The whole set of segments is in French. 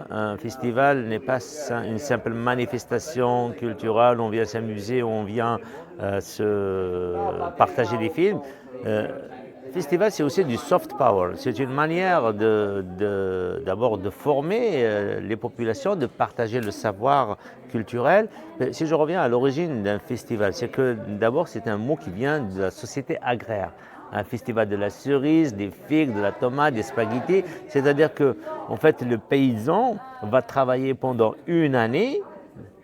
fois, un festival n'est pas une simple manifestation culturelle, on vient s'amuser, on vient se partager des films. Festival, c'est aussi du soft power. C'est une manière d'abord de former les populations, de partager le savoir culturel. Mais si je reviens à l'origine d'un festival, c'est que d'abord c'est un mot qui vient de la société agraire. Un festival de la cerise, des figues, de la tomate, des spaghettis. C'est-à-dire que, en fait, le paysan va travailler pendant une année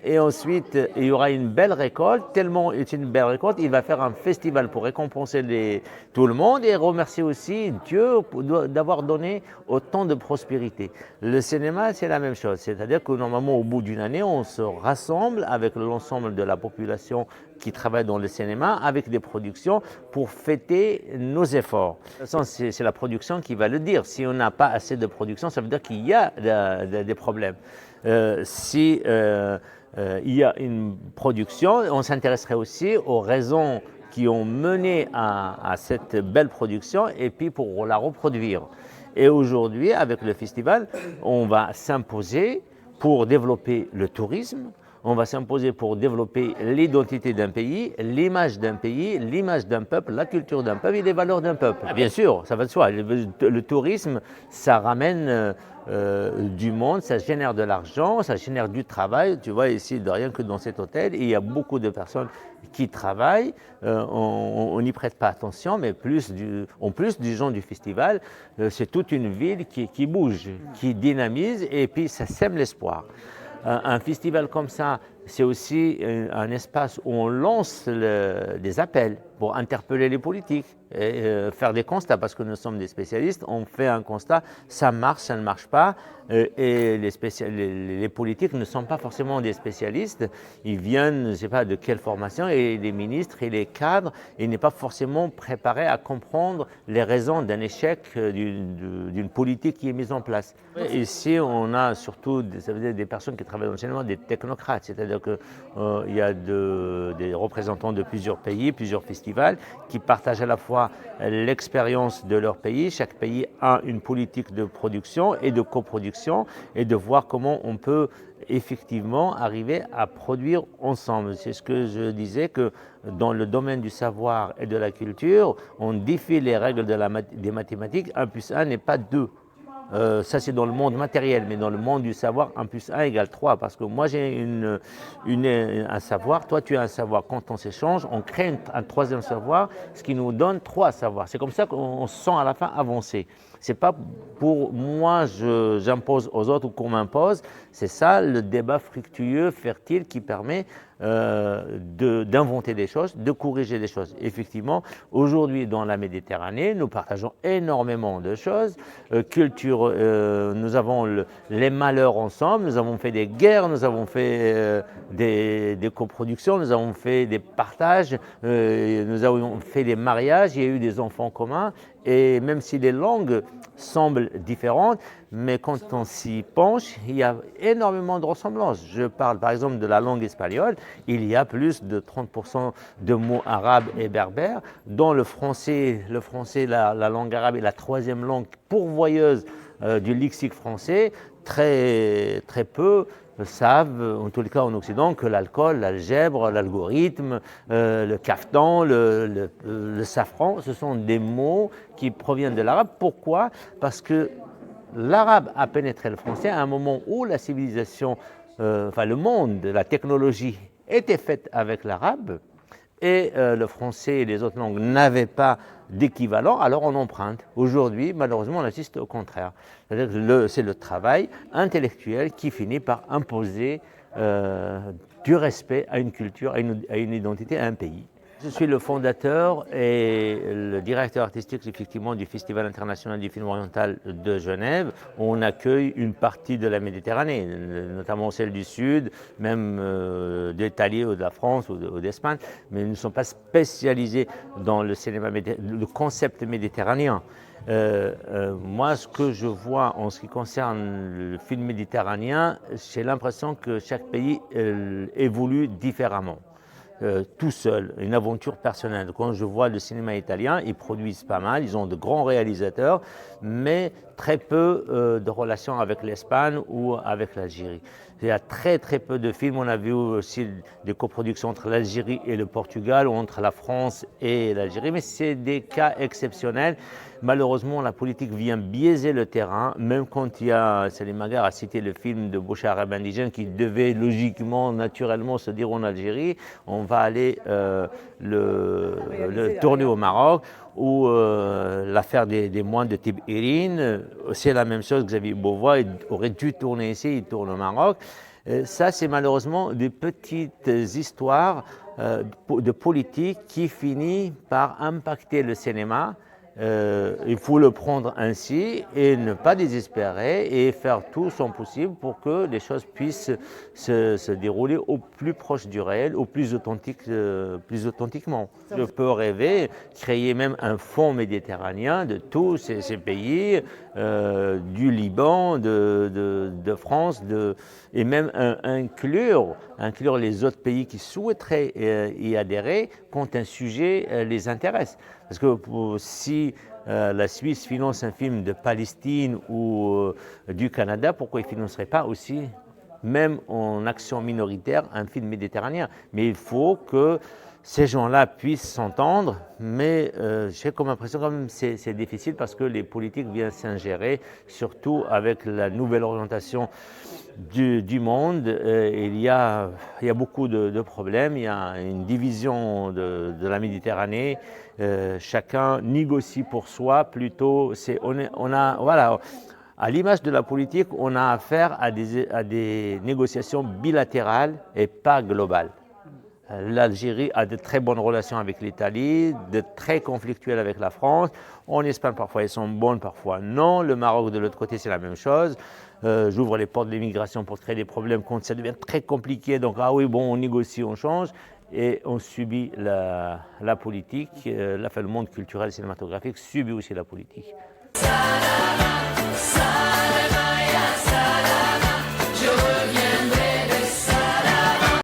et ensuite, il y aura une belle récolte. Tellement c'est une belle récolte, il va faire un festival pour récompenser tout le monde et remercier aussi Dieu d'avoir donné autant de prospérité. Le cinéma, c'est la même chose. C'est-à-dire que normalement, au bout d'une année, on se rassemble avec l'ensemble de la population qui travaille dans le cinéma, avec des productions pour fêter nos efforts. De toute façon, c'est la production qui va le dire. Si on n'a pas assez de production, ça veut dire qu'il y a des problèmes. Si il y a une production, on s'intéresserait aussi aux raisons qui ont mené à cette belle production et puis pour la reproduire. Et aujourd'hui, avec le festival, on va s'imposer pour développer le tourisme, on va s'imposer pour développer l'identité d'un pays, l'image d'un pays, l'image d'un peuple, la culture d'un peuple et les valeurs d'un peuple. Bien sûr, ça va de soi. Le tourisme, ça ramène du monde, ça génère de l'argent, ça génère du travail. Tu vois ici, de rien que dans cet hôtel, il y a beaucoup de personnes qui travaillent. On n'y prête pas attention, mais en plus du gens du festival, c'est toute une ville qui bouge, qui dynamise et puis ça sème l'espoir. Un festival comme ça, c'est aussi un espace où on lance des appels pour interpeller les politiques et faire des constats, parce que nous sommes des spécialistes, on fait un constat, ça marche, ça ne marche pas, et les politiques ne sont pas forcément des spécialistes, ils viennent, je ne sais pas de quelle formation, et les ministres et les cadres, ils n'est pas forcément préparés à comprendre les raisons d'un échec d'une politique qui est mise en place. Ici, on a surtout ça veut dire des personnes qui travaillent dans le cinéma, des technocrates, c'est-à-dire qu'il y a des représentants de plusieurs pays, plusieurs festivals, qui partagent à la fois l'expérience de leur pays. Chaque pays a une politique de production et de coproduction, et de voir comment on peut effectivement arriver à produire ensemble. C'est ce que je disais, que dans le domaine du savoir et de la culture, on défie les règles des mathématiques. 1 plus 1 n'est pas 2. Ça c'est dans le monde matériel, mais dans le monde du savoir, 1 plus 1 égale 3, parce que moi j'ai un savoir, toi tu as un savoir. Quand on s'échange, on crée un troisième savoir, ce qui nous donne 3 savoirs. C'est comme ça qu'on se sent à la fin avancer. C'est pas pour moi j'impose aux autres ou qu'on m'impose, c'est ça le débat fructueux, fertile qui permet d'inventer des choses, de corriger des choses. Effectivement, aujourd'hui dans la Méditerranée, nous partageons énormément de choses. Nous avons les malheurs ensemble, nous avons fait des guerres, nous avons fait des coproductions, nous avons fait des partages, nous avons fait des mariages, il y a eu des enfants communs. Et même si les langues semblent différentes, mais quand on s'y penche, il y a énormément de ressemblances. Je parle par exemple de la langue espagnole, il y a plus de 30% de mots arabes et berbères. Dans le français, la langue arabe est la 3e langue pourvoyeuse du lexique français. Très peu savent, en tous les cas en Occident, que l'alcool, l'algèbre, l'algorithme, le caftan, le safran, ce sont des mots qui proviennent de l'arabe. Pourquoi ? Parce que l'arabe a pénétré le français à un moment où la civilisation, le monde, la technologie était faite avec l'arabe, et le français et les autres langues n'avaient pas d'équivalent, alors on emprunte. Aujourd'hui, malheureusement, on assiste au contraire. C'est-à-dire que c'est le travail intellectuel qui finit par imposer du respect à une culture, à une identité, à un pays. Je suis le fondateur et le directeur artistique effectivement du Festival international du film oriental de Genève. On accueille une partie de la Méditerranée, notamment celle du Sud, même d'Italie ou de la France ou d'Espagne, mais nous ne sommes pas spécialisés dans le cinéma, le concept méditerranéen. Moi, ce que je vois en ce qui concerne le film méditerranéen, j'ai l'impression que chaque pays évolue différemment. tout seul, une aventure personnelle. Quand je vois le cinéma italien, ils produisent pas mal, ils ont de grands réalisateurs, mais très peu de relations avec l'Espagne ou avec l'Algérie. Il y a très très peu de films. On a vu aussi des coproductions entre l'Algérie et le Portugal, ou entre la France et l'Algérie, mais c'est des cas exceptionnels. Malheureusement, la politique vient biaiser le terrain, même quand il y a, Salim Maghar a cité le film de Boucher Arab Indigène qui devait logiquement, naturellement se dire en Algérie, on va aller le tourner au Maroc, ou l'affaire des moines de type Irine, c'est la même chose. Xavier Beauvois aurait dû tourner ici, il tourne au Maroc. Ça, c'est malheureusement des petites histoires de politique qui finissent par impacter le cinéma. Il faut le prendre ainsi et ne pas désespérer et faire tout son possible pour que les choses puissent se dérouler au plus proche du réel, au plus authentiquement. Je peux rêver, créer même un fonds méditerranéen de tous ces pays, du Liban, de France, et même inclure les autres pays qui souhaiteraient y adhérer quand un sujet les intéresse. Parce que si la Suisse finance un film de Palestine ou du Canada, pourquoi il ne financerait pas aussi, même en action minoritaire, un film méditerranéen? Mais il faut que ces gens-là puissent s'entendre, mais j'ai comme impression quand même que c'est difficile parce que les politiques viennent s'ingérer, surtout avec la nouvelle orientation du monde. Il y a beaucoup de problèmes, il y a une division de la Méditerranée, chacun négocie pour soi plutôt. Voilà. À l'image de la politique, on a affaire à des négociations bilatérales et pas globales. L'Algérie a de très bonnes relations avec l'Italie, de très conflictuelles avec la France. En Espagne, parfois, elles sont bonnes, parfois non. Le Maroc, de l'autre côté, c'est la même chose. J'ouvre les portes de l'immigration pour créer des problèmes quand ça devient très compliqué. Donc, ah oui, bon, on négocie, on change. Et on subit la politique. Le monde culturel et cinématographique subit aussi la politique.